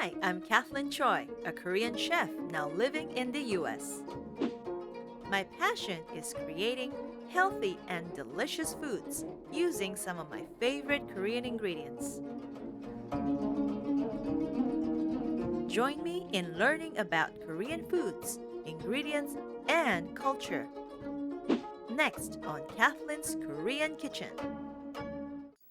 Hi, I'm Cathlyn Choi, a Korean chef now living in the US. My passion is creating healthy and delicious foods using some of my favorite Korean ingredients. Join me in learning about Korean foods, ingredients, and culture. Next on Cathlyn's Korean Kitchen.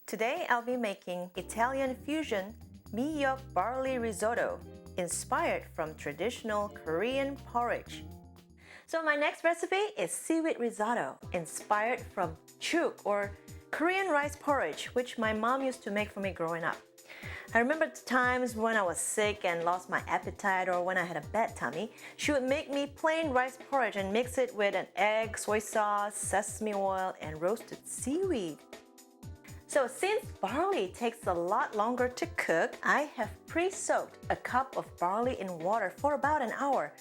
Today I'll be making Italian fusion Meeyok barley risotto inspired from traditional Korean porridge. So my next recipe is seaweed risotto inspired from chuk or Korean rice porridge, which my mom used to make for me growing up. I remember the times when I was sick and lost my appetite or when I had a bad tummy, she would make me plain rice porridge and mix it with an egg, soy sauce, sesame oil, and roasted seaweed. So since barley takes a lot longer to cook, I have pre-soaked a cup of barley in water for about an hour,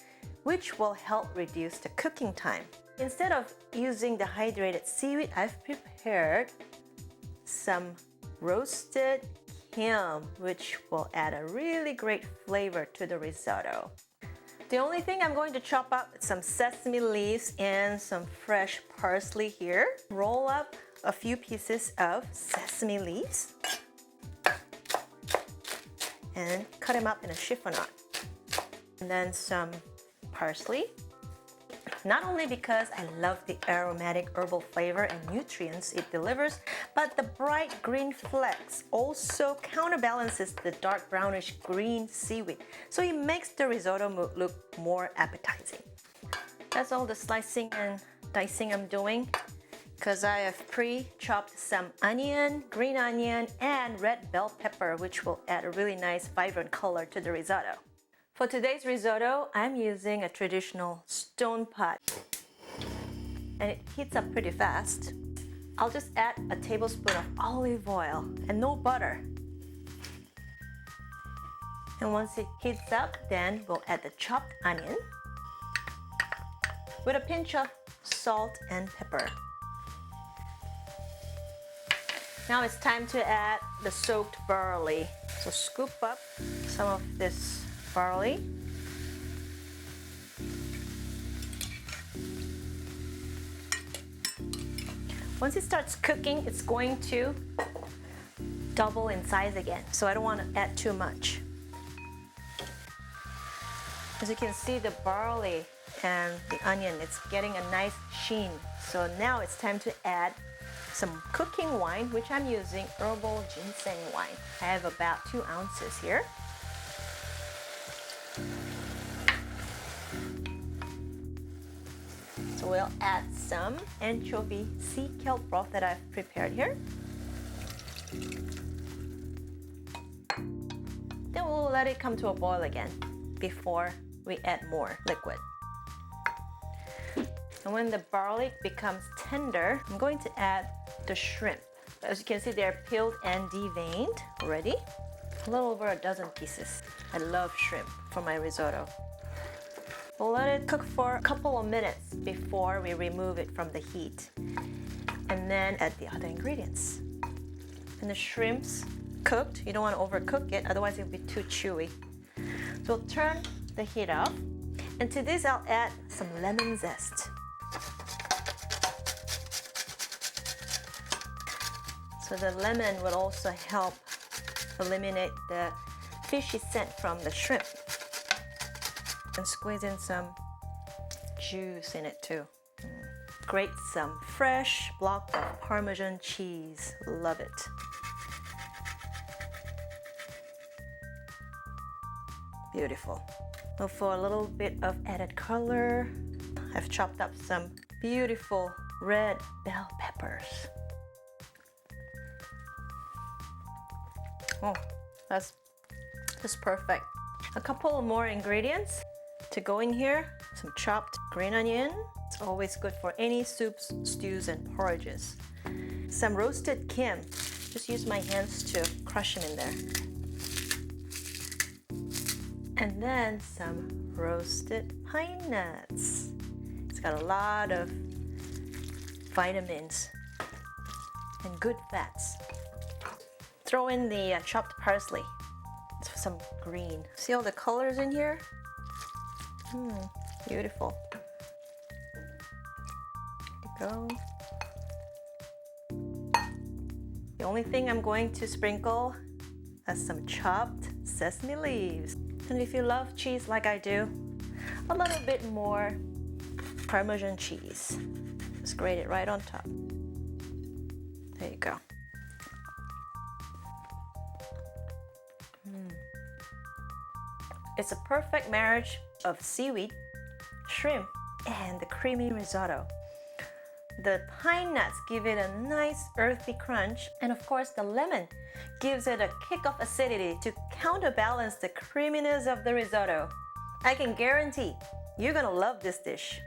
which will help reduce the cooking time. Instead of using the hydrated seaweed, I've prepared some roasted ham, which will add a really great flavor to the risotto. The only thing I'm going to chop up is some sesame leaves and some fresh parsley here. Roll up a few pieces of sesame leaves and cut them up in a chiffonade. And then some parsley. Not only because I love the aromatic herbal flavor and nutrients it delivers, but the bright green flecks also counterbalances the dark brownish green seaweed, so it makes the risotto look more appetizing. That's all the slicing and dicing I'm doing, because I have pre-chopped some onion, green onion, and red bell pepper, which will add a really nice vibrant color to the risotto. For today's risotto, I'm using a traditional stone pot, and it heats up pretty fast. I'll just add a tablespoon of olive oil and no butter. And once it heats up, then we'll add the chopped onion with a pinch of salt and pepper. Now it's time to add the soaked barley. So scoop up some of this barley. Once it starts cooking, it's going to double in size again, so I don't want to add too much. As you can see, the barley and the onion, it's getting a nice sheen. So now it's time to add some cooking wine, which I'm using herbal ginseng wine. I have about 2 ounces here. So we'll add some anchovy sea kelp broth that I've prepared here. Then we'll let it come to a boil again before we add more liquid. And when the barley becomes tender, I'm going to add the shrimp. As you can see, they're peeled and deveined already. A little over a dozen pieces. I love shrimp for my risotto. We'll let it cook for a couple of minutes before we remove it from the heat. And then add the other ingredients. And the shrimp's cooked. You don't want to overcook it, otherwise it'll be too chewy. So we'll turn the heat off. And to this, I'll add some lemon zest. So the lemon will also help eliminate the fishy scent from the shrimp. And squeeze in some juice in it too. Grate some fresh block of Parmesan cheese. Love it. Beautiful. Well, for a little bit of added color, I've chopped up some beautiful red bell peppers. Oh, that's just perfect. A couple more ingredients to go in here. Some chopped green onion. It's always good for any soups, stews, and porridges. Some roasted kim. Just use my hands to crush them in there. And then some roasted pine nuts. It's got a lot of vitamins and good fats. Throw in the chopped parsley. some green. See all the colors in here? Beautiful. There you go. The only thing I'm going to sprinkle is some chopped sesame leaves. And if you love cheese like I do, a little bit more Parmesan cheese. Just grate it right on top. There you go. It's a perfect marriage of seaweed, shrimp, and the creamy risotto. The pine nuts give it a nice earthy crunch, and of course the lemon gives it a kick of acidity to counterbalance the creaminess of the risotto. I can guarantee you're gonna love this dish.